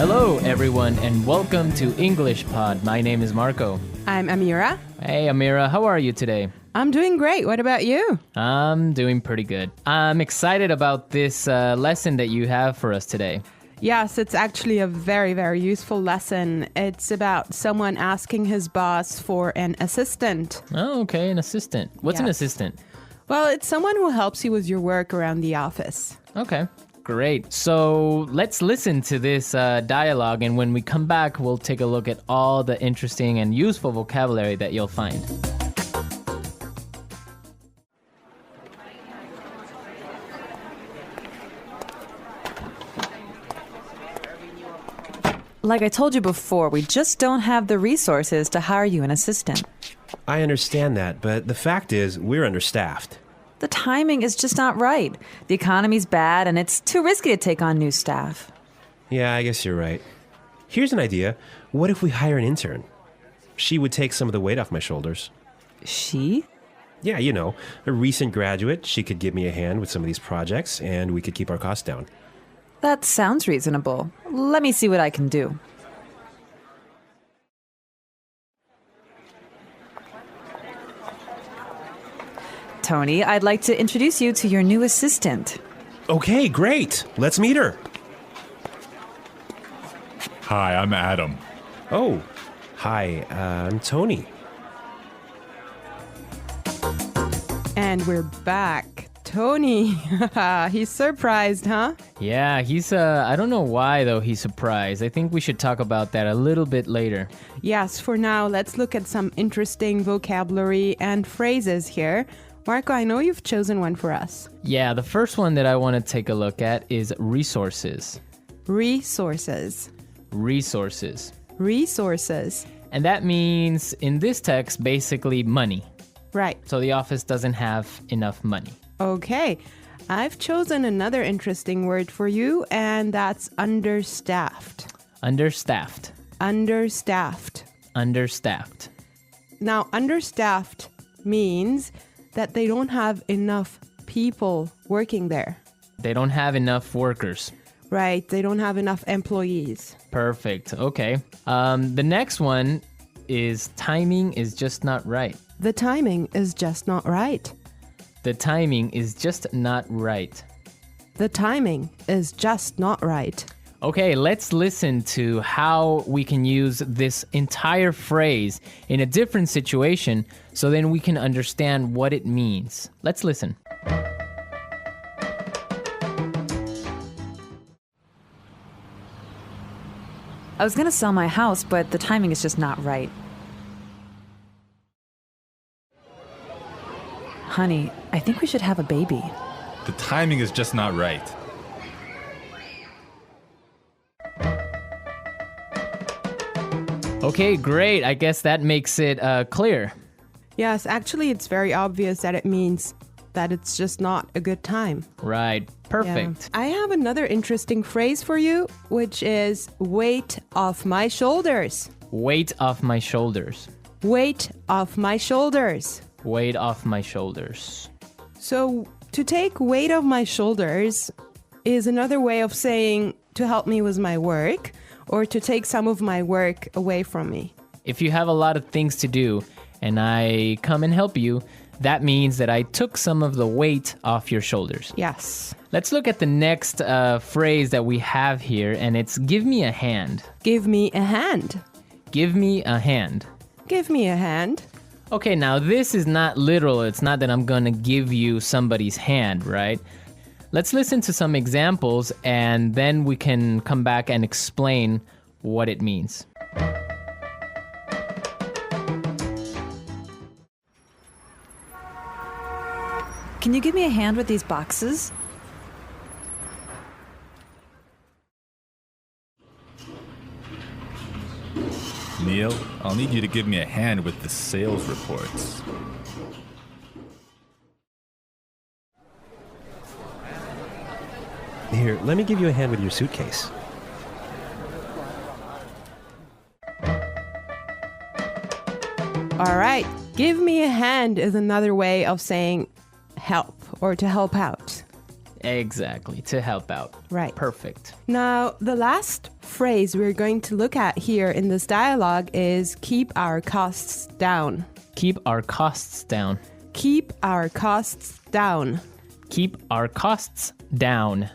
Hello, everyone, and welcome to Englishpod. My name is Marco. I'm Amira. Hey, Amira, how are you today? I'm doing great. What about you? I'm doing pretty good. I'm excited about this lesson that you have for us today. Yes, it's actually a very, very useful lesson. It's about someone asking his boss for an assistant. Oh, okay, an assistant. What's an Yes. assistant? Well, it's someone who helps you with your work around the office. Okay, great. So let's listen to this dialogue, and when we come back, we'll take a look at all the interesting and useful vocabulary that you'll find. Like I told you before, we just don't have the resources to hire you an assistant. I understand that, but the fact is, we're understaffed. The timing is just not right. The economy's bad, and it's too risky to take on new staff. Yeah, I guess you're right. Here's an idea. What if we hire an intern? She would take some of the weight off my shoulders. She? Yeah, you know, a recent graduate. She could give me a hand with some of these projects, and we could keep our costs down. That sounds reasonable. Let me see what I can do. Tony, I'd like to introduce you to your new assistant. Okay, great. Let's meet her. Hi, I'm Adam. Oh, hi, I'm Tony. And we're back. Tony. He's surprised, huh? Yeah, he's, I don't know why, though, he's surprised. I think we should talk about that a little bit later. Yes, for now, let's look at some interesting vocabulary and phrases here. Marco, I know you've chosen one for us. Yeah, the first one that I want to take a look at is resources. Resources. Resources. Resources. And that means, in this text, basically money. Right. So the office doesn't have enough money. Okay. I've chosen another interesting word for you, and that's understaffed. Understaffed. Understaffed. Understaffed. Now, understaffed means that they don't have enough people working there. They don't have enough workers. Right. They don't have enough employees. Perfect. Okay. The next one is timing is just not right. The timing is just not right. The timing is just not right. The timing is just not right. Okay, let's listen to how we can use this entire phrase in a different situation so then we can understand what it means. Let's listen. I was going to sell my house, but the timing is just not right. Honey, I think we should have a baby. The timing is just not right. Okay, great. I guess that makes it clear. Yes, actually, it's very obvious that it means that it's just not a good time. Right. Perfect. Yeah. I have another interesting phrase for you, which is weight off my shoulders. Weight off my shoulders. Weight off my shoulders. Weight off my shoulders. So, to take weight off my shoulders is another way of saying to help me with my work or to take some of my work away from me. If you have a lot of things to do and I come and help you, that means that I took some of the weight off your shoulders. Yes. Let's look at the next phrase that we have here, and it's give me a hand. Give me a hand. Give me a hand. Give me a hand. Okay, now this is not literal. It's not that I'm going to give you somebody's hand, right? Let's listen to some examples, and then we can come back and explain what it means. Can you give me a hand with these boxes? Neil, I'll need you to give me a hand with the sales reports. Here, let me give you a hand with your suitcase. All right. Give me a hand is another way of saying help or to help out. Exactly, to help out. Right. Perfect. Now, the last phrase we're going to look at here in this dialogue is keep our costs down. Keep our costs down. Keep our costs down. Keep our costs down.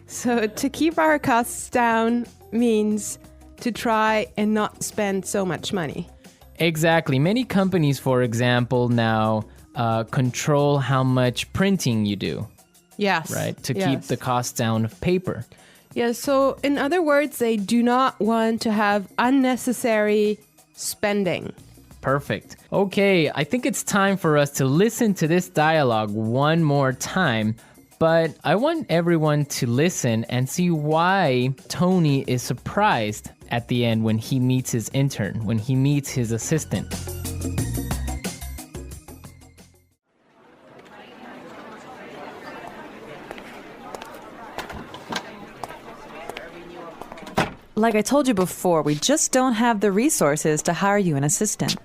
So to keep our costs down means to try and not spend so much money. Exactly. Many companies, for example, now control how much printing you do, Yes. right? To keep Yes. the cost down of paper. Yeah, so in other words, they do not want to have unnecessary spending. Perfect. Okay, I think it's time for us to listen to this dialogue one more time, but I want everyone to listen and see why Tony is surprised at the end when he meets his intern, when he meets his assistant. Like I told you before, we just don't have the resources to hire you an assistant.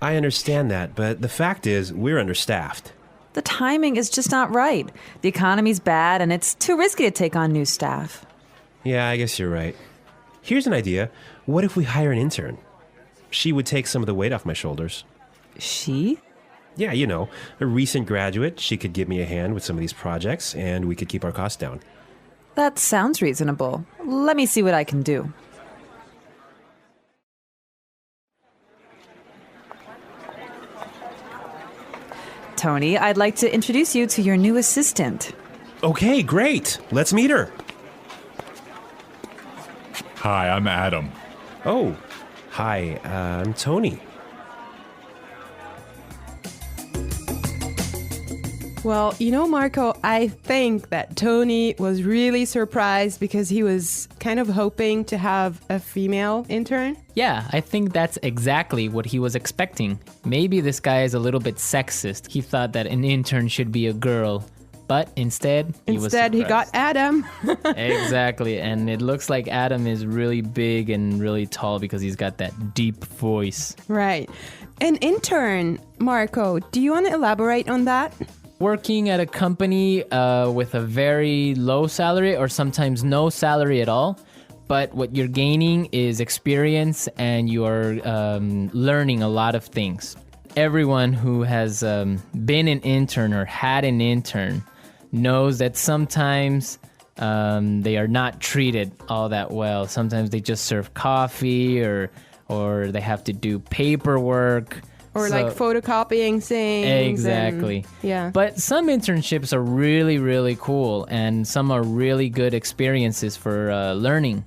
I understand that, but the fact is, we're understaffed. The timing is just not right. The economy's bad, and it's too risky to take on new staff. Yeah, I guess you're right. Here's an idea. What if we hire an intern? She would take some of the weight off my shoulders. She? Yeah, you know, a recent graduate. She could give me a hand with some of these projects, and we could keep our costs down. That sounds reasonable. Let me see what I can do. Tony, I'd like to introduce you to your new assistant. Okay, great. Let's meet her. Hi, I'm Adam. Oh, hi, I'm Tony. Well, you know, Marco, I think that Tony was really surprised because he was kind of hoping to have a female intern. Yeah, I think that's exactly what he was expecting. Maybe this guy is a little bit sexist. He thought that an intern should be a girl, but instead he got Adam. Exactly, and it looks like Adam is really big and really tall because he's got that deep voice. Right. An intern, Marco, do you want to elaborate on that? Working at a company with a very low salary or sometimes no salary at all, but what you're gaining is experience and you're learning a lot of things. Everyone who has been an intern or had an intern knows that sometimes they are not treated all that well. Sometimes they just serve coffee or they have to do paperwork. Or like photocopying things. Exactly. Yeah. But some internships are really, really cool, and some are really good experiences for learning.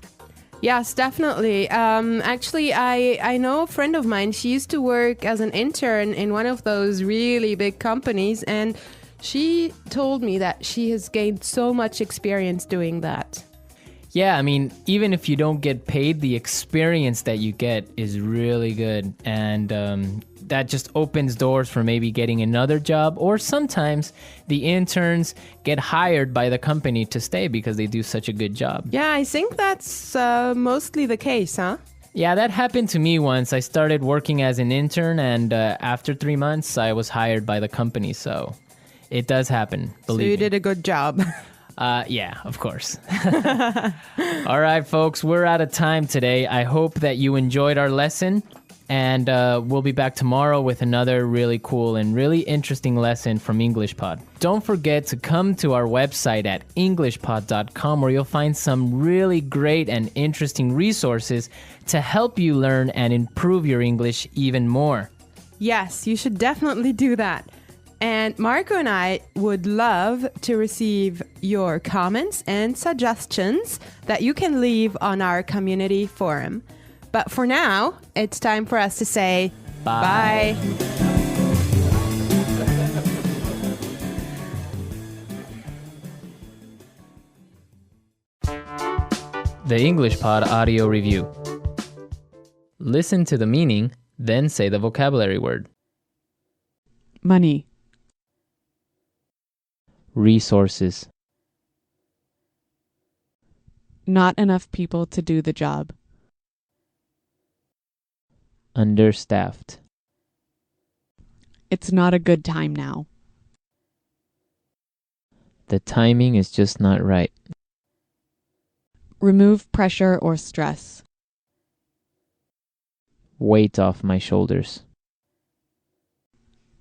Yes, definitely. Actually, I know a friend of mine. She used to work as an intern in one of those really big companies, and she told me that she has gained so much experience doing that. Yeah, I mean, even if you don't get paid, the experience that you get is really good. And that just opens doors for maybe getting another job. Or sometimes the interns get hired by the company to stay because they do such a good job. Yeah, I think that's mostly the case, huh? Yeah, that happened to me once. I started working as an intern, and after 3 months, I was hired by the company. So it does happen, believe me. So you did a good job. Yeah, of course. All right, folks, we're out of time today. I hope that you enjoyed our lesson, and we'll be back tomorrow with another really cool and really interesting lesson from Englishpod. Don't forget to come to our website at englishpod.com, where you'll find some really great and interesting resources to help you learn and improve your English even more. Yes, you should definitely do that. And Marco and I would love to receive your comments and suggestions that you can leave on our community forum. But for now, it's time for us to say bye. The Englishpod audio review. Listen to the meaning, then say the vocabulary word. Money. Resources. Not enough people to do the job. Understaffed. It's not a good time now. The timing is just not right. Remove pressure or stress. Weight off my shoulders.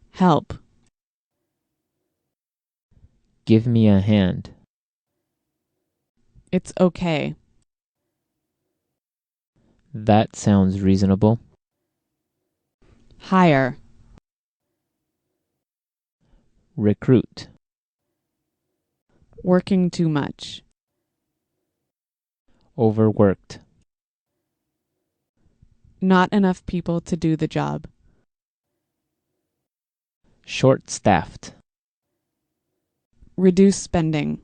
Help. Give me a hand. It's okay. That sounds reasonable. Hire. Recruit. Working too much. Overworked. Not enough people to do the job. Short-staffed. Reduce spending.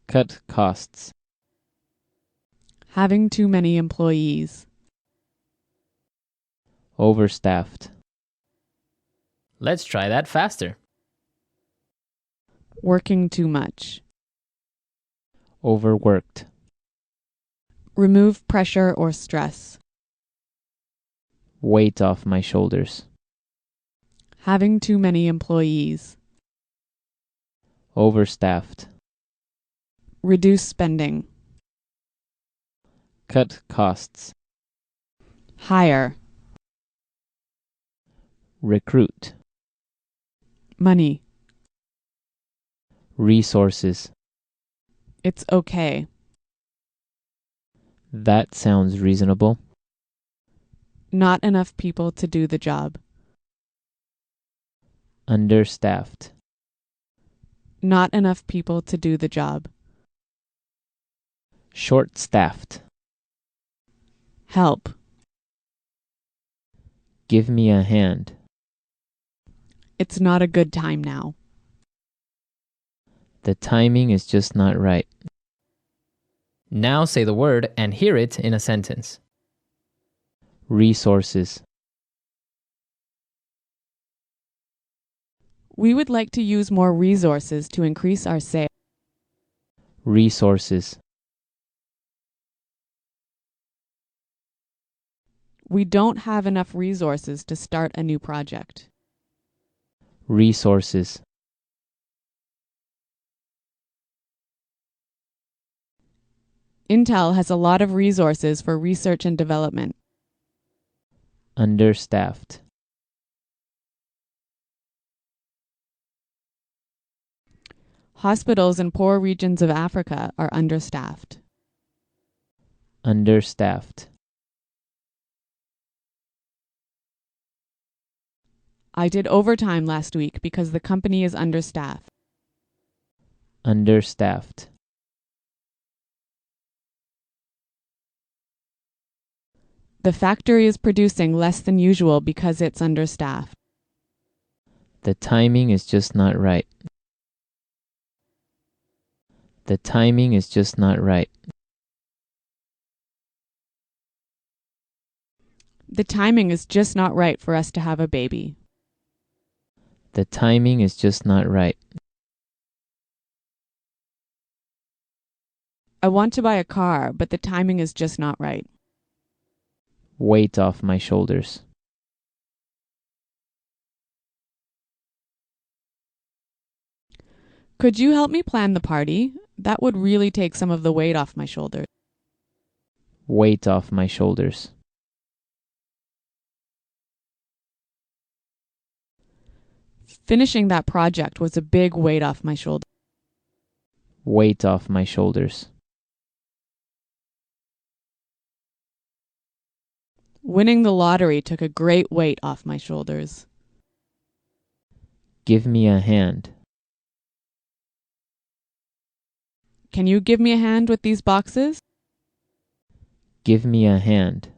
Cut costs. Having too many employees. Overstaffed. Let's try that faster. Working too much. Overworked. Remove pressure or stress. Weight off my shoulders. Having too many employees. Overstaffed. Reduce spending. Cut costs. Hire. Recruit. Money. Resources. It's okay. That sounds reasonable. Not enough people to do the job. Understaffed. Not enough people to do the job. Short-staffed. Help. Give me a hand. It's not a good time now. The timing is just not right. Now say the word and hear it in a sentence. Resources. We would like to use more resources to increase our sales. Resources. We don't have enough resources to start a new project. Resources. Intel has a lot of resources for research and development. Understaffed. Hospitals in poor regions of Africa are understaffed. Understaffed. I did overtime last week because the company is understaffed. Understaffed. The factory is producing less than usual because it's understaffed. The timing is just not right. The timing is just not right. The timing is just not right for us to have a baby. The timing is just not right. I want to buy a car, but the timing is just not right. Weight off my shoulders. Could you help me plan the party? That would really take some of the weight off my shoulders. Weight off my shoulders. Finishing that project was a big weight off my shoulders. Weight off my shoulders. Winning the lottery took a great weight off my shoulders. Give me a hand. Can you give me a hand with these boxes? Give me a hand.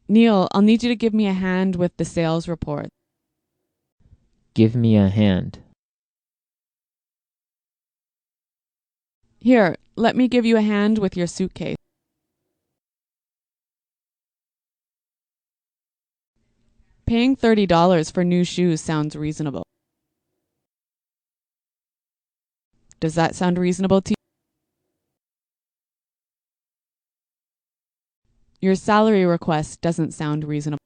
Neil, I'll need you to give me a hand with the sales report. Give me a hand. Here, let me give you a hand with your suitcase. Paying $30 for new shoes sounds reasonable. Does that sound reasonable to you? Your salary request doesn't sound reasonable.